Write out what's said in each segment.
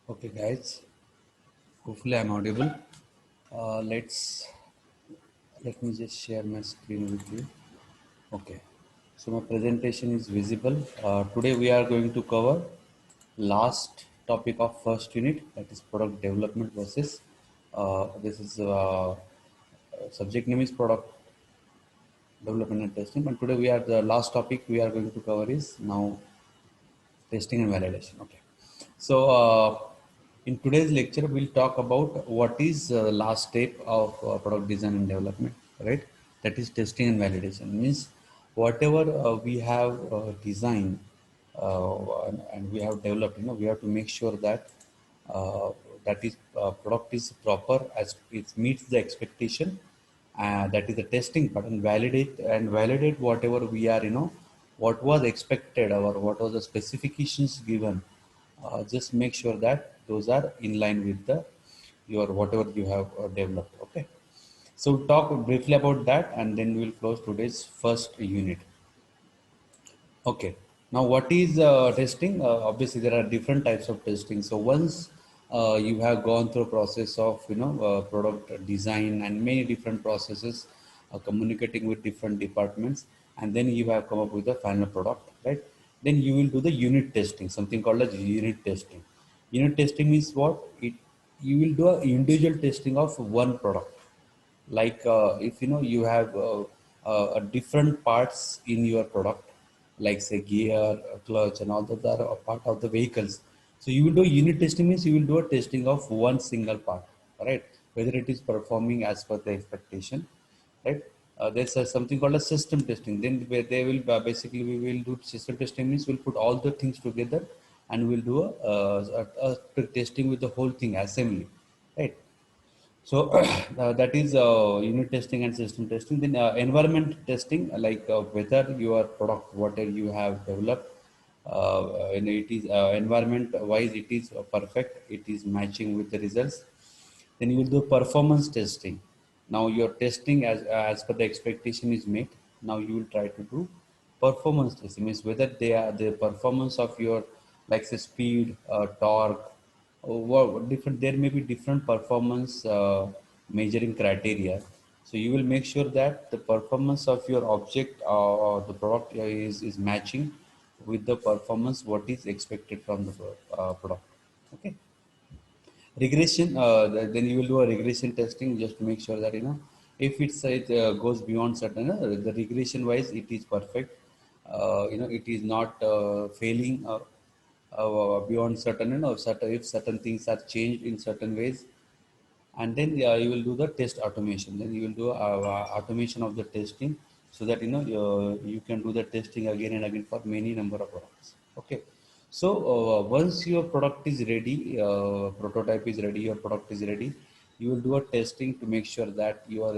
Okay, guys. Hopefully, I'm audible. Let me just share my screen with you. Okay. So my presentation is visible. Today we are going to cover last topic of first unit, that is product development process. This is subject name is product development and testing. And today we are the last topic we are going to cover is now testing and validation. Okay. So, in today's lecture, we'll talk about what is the last step of product design and development, right? That is testing and validation. Means whatever we have designed and we have developed, we have to make sure that uh, that is product is proper as it meets the expectation. That is the testing part, and validate whatever we are, what was expected or what was the specifications given. Just make sure that those are in line with the your whatever you have developed. Okay, so we'll talk briefly about that and then we'll close today's first unit. Okay. Now, what is testing? Obviously, there are different types of testing. So once you have gone through a process of product design and many different processes, communicating with different departments, and then you have come up with the final product, right? Then you will do the unit testing, something called as unit testing. Unit testing means what? You will do a individual testing of one product, like if you have different parts in your product, like say gear, clutch, and all those are a part of the vehicles. So you will do unit testing means you will do a testing of one single part, right? Whether it is performing as per the expectation, right? There's something called a system testing. Then where they will basically we will do system testing means we'll put all the things together and we'll do a testing with the whole thing assembly, right? So that is unit testing and system testing. Then environment testing, like whether your product, whatever you have developed, it is environment wise, it is perfect, it is matching with the results. Then you will do performance testing. Now your testing as per the expectation is met. Now you will try to do performance testing, means whether they are the performance of your, like say speed, torque, different, there may be different performance measuring criteria. So you will make sure that the performance of your object or the product is matching with the performance what is expected from the product. Okay. Regression, then you will do a regression testing just to make sure that if it goes beyond certain, the regression wise it is perfect. It is not failing beyond certain, certain, if certain things are changed in certain ways. And then you will do the test automation. Then you will do automation of the testing, so that you can do the testing again and again for many number of products. Okay. So once your product is ready, prototype is ready, your product is ready, you will do a testing to make sure that your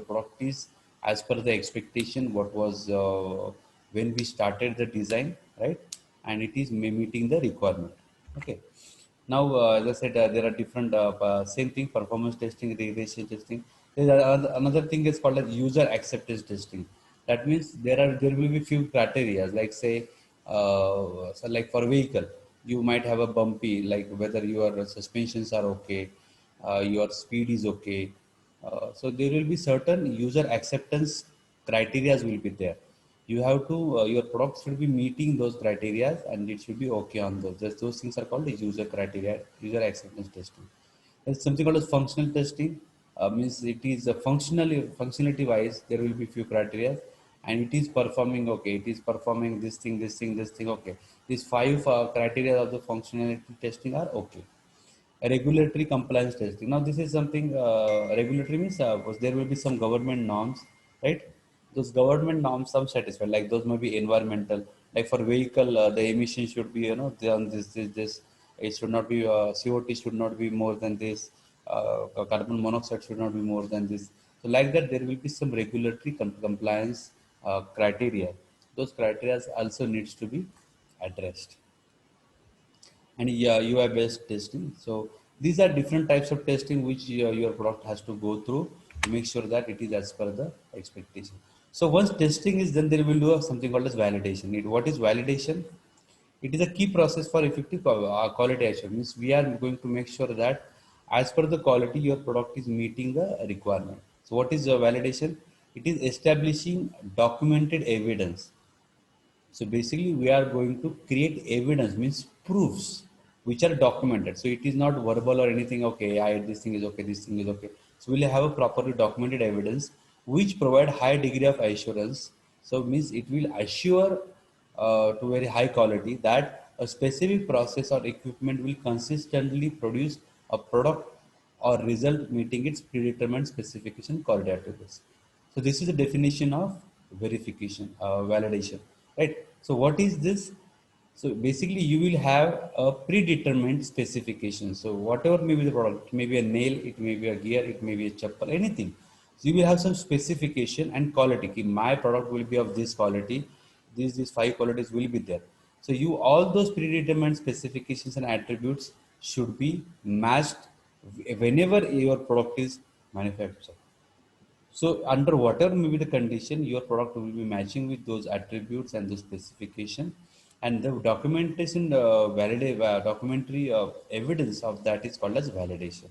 product is as per the expectation what was when we started the design, right? And it is meeting the requirement. Okay. Now, as I said, there are different same thing: performance testing, regression testing. Another thing is called as user acceptance testing. That means there will be few criteria, like say, so like for vehicle, you might have a bumpy, like whether your suspensions are okay, your speed is okay. So there will be certain user acceptance criterias will be there. You have to your product should be meeting those criteria and it should be okay on those. Those things are called the user criteria, user acceptance testing. There's something called as functional testing. Means it is a functionality wise there will be few criteria, and it is performing okay. It is performing this thing, this thing, this thing. Okay, these five criteria of the functionality testing are okay. Regulatory compliance testing. Now, this is something regulatory means there will be some government norms, right? Those government norms, some satisfied, like those may be environmental. Like for vehicle, the emission should be, on this. It should not be CO2 should not be more than this. Carbon monoxide should not be more than this. So, like that, there will be some regulatory compliance criteria. Those criteria also needs to be addressed. And yeah, UI based testing. So these are different types of testing which your product has to go through to make sure that it is as per the expectation. So once testing is done, there will do something called as validation. What is validation? It is a key process for effective quality assurance. Means we are going to make sure that as per the quality, your product is meeting the requirement. So what is the validation? It is establishing documented evidence. So basically, we are going to create evidence, means proofs, which are documented. So it is not verbal or anything. Okay, this thing is okay, this thing is okay. So we'll have a properly documented evidence, which provide high degree of assurance. So means it will assure to very high quality that a specific process or equipment will consistently produce a product or result meeting its predetermined specification quality attributes. So this is the definition of verification, validation, right? So what is this? So basically, you will have a predetermined specification. So whatever may be the product, it may be a nail, it may be a gear, it may be a chappal, anything. So you will have some specification and quality. Ki my product will be of this quality. These five qualities will be there. So you all those predetermined specifications and attributes should be matched whenever your product is manufactured. So under whatever may be the condition, your product will be matching with those attributes and the specification, and the documentation, documentary evidence of that is called as validation.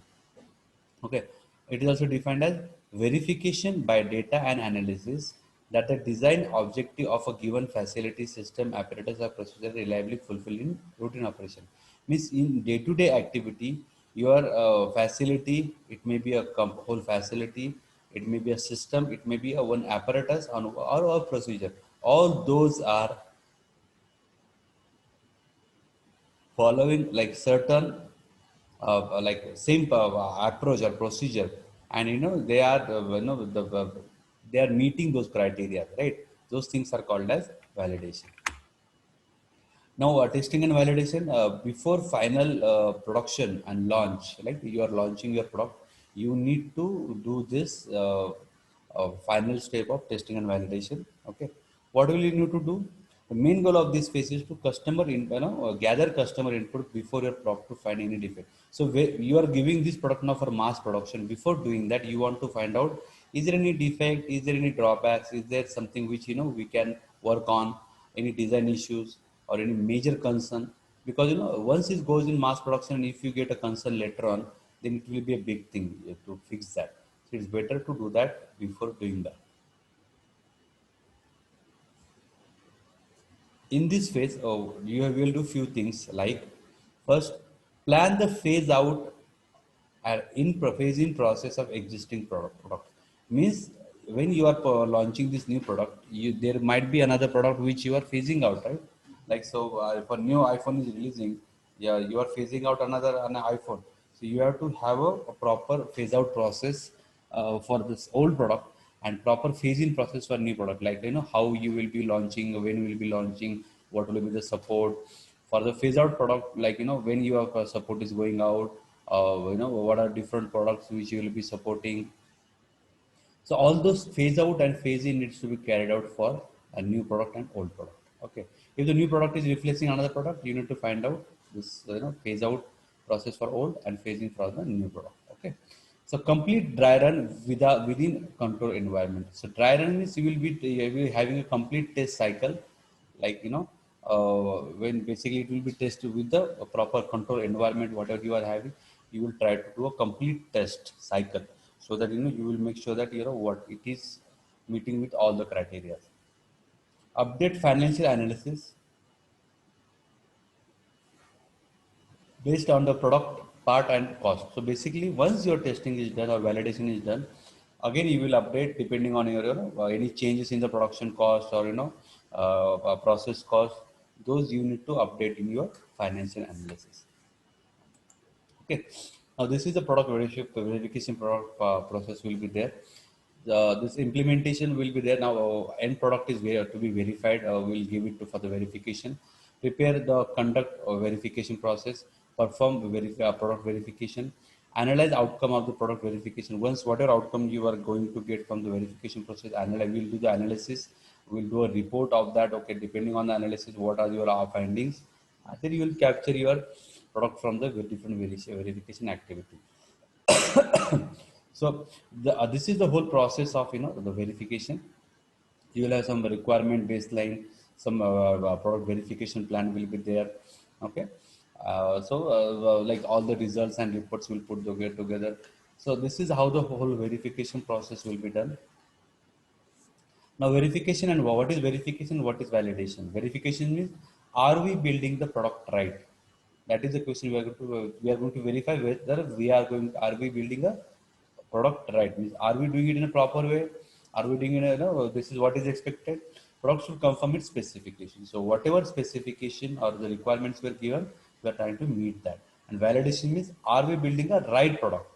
Okay, it is also defined as verification by data and analysis that the design objective of a given facility, system, apparatus, or procedure reliably fulfilled in routine operation. Means in day-to-day activity, your facility, it may be a whole facility, it may be a system, it may be a one apparatus or a procedure. All those are following like certain like same approach or procedure, and they are they are meeting those criteria, right? Those things are called as validation. Now testing and validation before final production and launch, like you are launching your product, you need to do this final step of testing and validation. Okay, what will you need to do? The main goal of this phase is to gather customer input before your product to find any defect. So you are giving this product now for mass production. Before doing that, you want to find out, is there any defect, is there any drawbacks, is there something which we can work on, any design issues or any major concern. Because once it goes in mass production, if you get a concern later on, then it will be a big thing to fix that. So it's better to do that before doing that. In this phase, you will do few things like, first, plan the phase out phase in process of existing product. Means when you are launching this new product, there might be another product which you are phasing out, right? Like, so if a new iPhone is releasing, yeah, you are phasing out another an iPhone. So you have to have a proper phase out process for this old product, and proper phasing process for new product, like how you will be launching, when you will be launching, what will be the support for the phase out product, like when your support is going out, what are different products which you will be supporting. So all those phase out and phase in needs to be carried out for a new product and old product. Okay. If the new product is replacing another product, you need to find out this phase out process for old and phasing for the new product. Okay. So complete dry run within control environment. So dry run means you will be having a complete test cycle, like when basically it will be tested with the proper control environment, whatever you are having, you will try to do a complete test cycle, so that you will make sure that what it is meeting with all the criteria. Update financial analysis based on the product part and cost. So basically, once your testing is done or validation is done, again you will update depending on your any changes in the production cost or process cost. Those you need to update in your financial analysis. Okay. Now this is the product verification product process will be there. This implementation will be there. Now end product is to be verified. We'll give it to for the verification. Prepare the conduct verification process. Perform product verification. Analyze outcome of the product verification. Once whatever outcome you are going to get from the verification process, analyze. We'll do the analysis. We'll do a report of that. Okay, depending on the analysis, what are your findings? Then you will capture your product from the different verification activity. So this is the whole process of the verification. You will have some requirement baseline, some product verification plan will be there. Okay. Like all the results and reports will put together. So this is how the whole verification process will be done. Now verification, and what is verification? What is validation? Verification means, are we building the product right? That is the question we are going to verify whether are we building a product right? Means, are we doing it in a proper way? Are we doing it this is what is expected? Product should come from its specification. So whatever specification or the requirements were given, we are trying to meet that. And validation means, are we building a right product?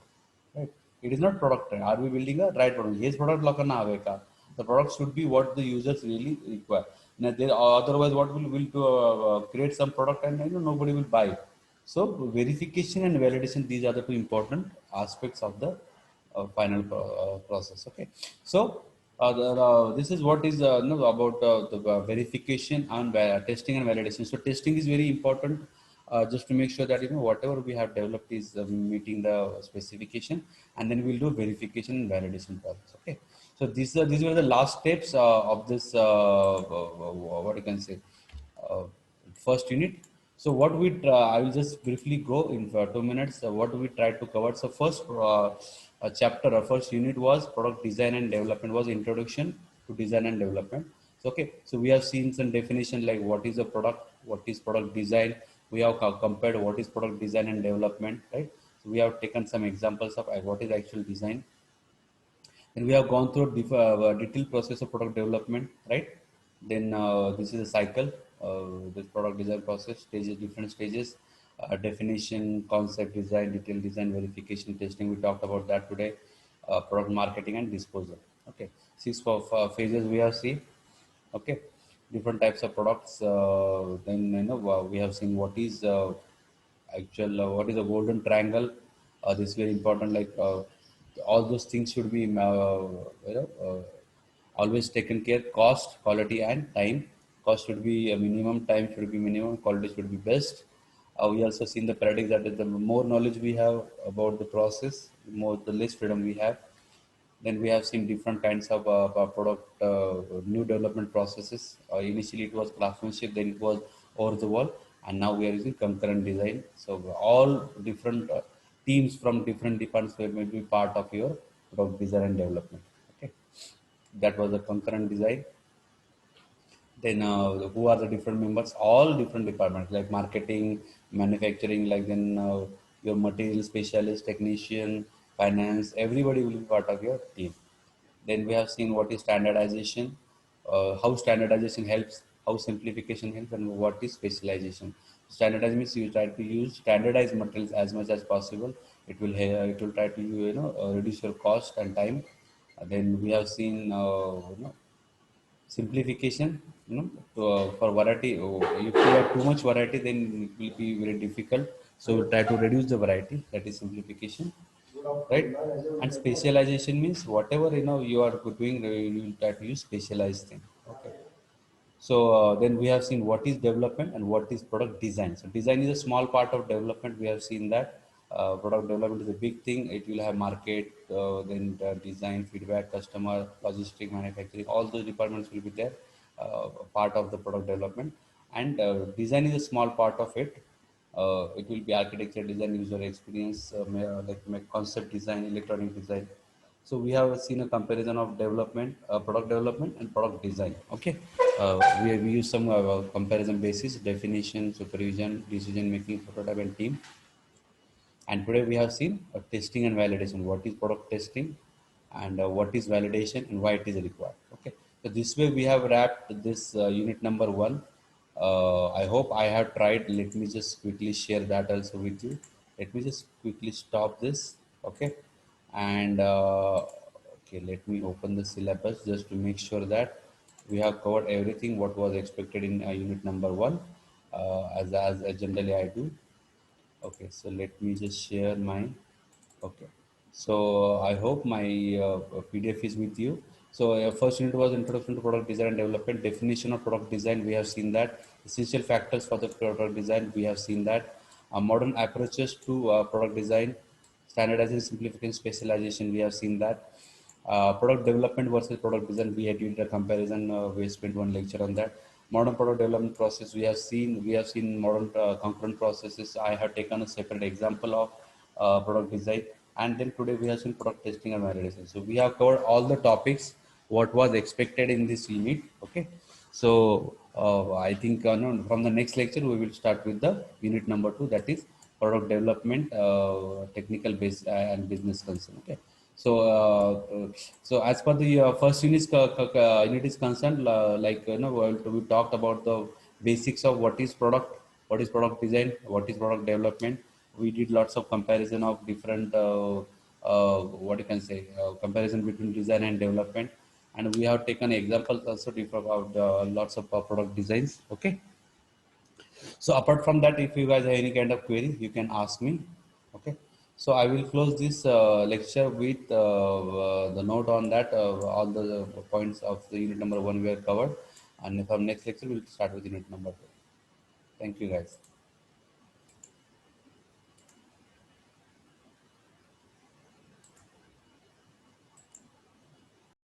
Right. It is not product. Right? Are we building a right product? Yes, product locker na have ka. The product should be what the users really require. Now, otherwise, what will to create some product and nobody will buy. So verification and validation, these are the two important aspects of the final process. Okay. So this is what is about the verification and testing and validation. So testing is very important, just to make sure that whatever we have developed is meeting the specification, and then we'll do verification and validation process. Okay. So these were the last steps of this what you can say uh, first unit. So what I will just briefly go in for 2 minutes. What we tried to cover. So first chapter or first unit was product design and development, was introduction to design and development. So, okay, so we have seen some definition like what is a product, what is product design. We have compared what is product design and development, right? So we have taken some examples of what is actual design. Then we have gone through detailed process of product development, right? Then this is a cycle, this product design process, stages, different stages, definition, concept design, detailed design, verification, testing. We talked about that today. Product marketing and disposal. Okay, six phases we have seen. Okay, different types of products. Then we have seen what is what is a golden triangle. This is very important. Like all those things should be always taken care. Cost, quality, and time. Cost should be a minimum. Time should be minimum. Quality should be best. We also seen the paradigm that the more knowledge we have about the process, the less freedom we have. Then we have seen different kinds of product new development processes. Initially it was craftsmanship, then it was over the wall, and now we are using concurrent design. So all different teams from different departments may be part of your product design and development. Okay, that was the concurrent design. Then who are the different members? All different departments like marketing, manufacturing, like then your material specialist, technician, finance. Everybody will be part of your team. Then we have seen what is standardization, how standardization helps, how simplification helps, and what is specialization. Standardization means you try to use standardized materials as much as possible. It will try to reduce your cost and time. Then we have seen simplification. For variety, if you have too much variety, then it will be very difficult. So try to reduce the variety. That is simplification, right? And specialization means whatever you are doing, you will try to use specialized thing. Okay. So then we have seen what is development and what is product design. So design is a small part of development. We have seen that product development is a big thing. It will have market, then design, feedback, customer, logistic, manufacturing. All those departments will be there, part of the product development. And design is a small part of it. It will be architecture design, user experience, concept design, electronic design. So we have seen a comparison of development, product development and product design. Okay, we use some comparison basis, definition, supervision, decision making, prototype, and team. And today we have seen testing and validation. What is product testing, and what is validation, and why it is required. Okay, so this way we have wrapped this unit number one. I hope I have tried. Let me just quickly share that also with you. Let me just quickly stop this. Okay, and okay, let me open the syllabus just to make sure that we have covered everything what was expected in unit number one, as generally I do. Okay, so let me just share my. Okay, so I hope my PDF is with you. So first unit was introduction to product design and development, definition of product design. We have seen that essential factors for the product design. We have seen that modern approaches to product design, standardization, simplification, specialization. We have seen that product development versus product design. We had did a comparison. We spent one lecture on that. modern product development process, we have seen modern concurrent processes. I have taken a separate example of product design, and then today we have seen product testing and validation. So we have covered all the topics what was expected in this unit. Okay, so I think no, from the next lecture we will start with the unit number 2, that is product development, technical base and business concern. Okay, so so as per the first unit is concerned, like we talked about the basics of what is product design, what is product development. We did lots of comparison of different what you can say comparison between design and development, and we have taken examples also different about lots of product designs. Okay, so apart from that, if you guys have any kind of query, you can ask me. Okay. So I will close this lecture with the note on that all the points of the unit number 1 were covered, and from next lecture we'll start with unit number 2. Thank you guys.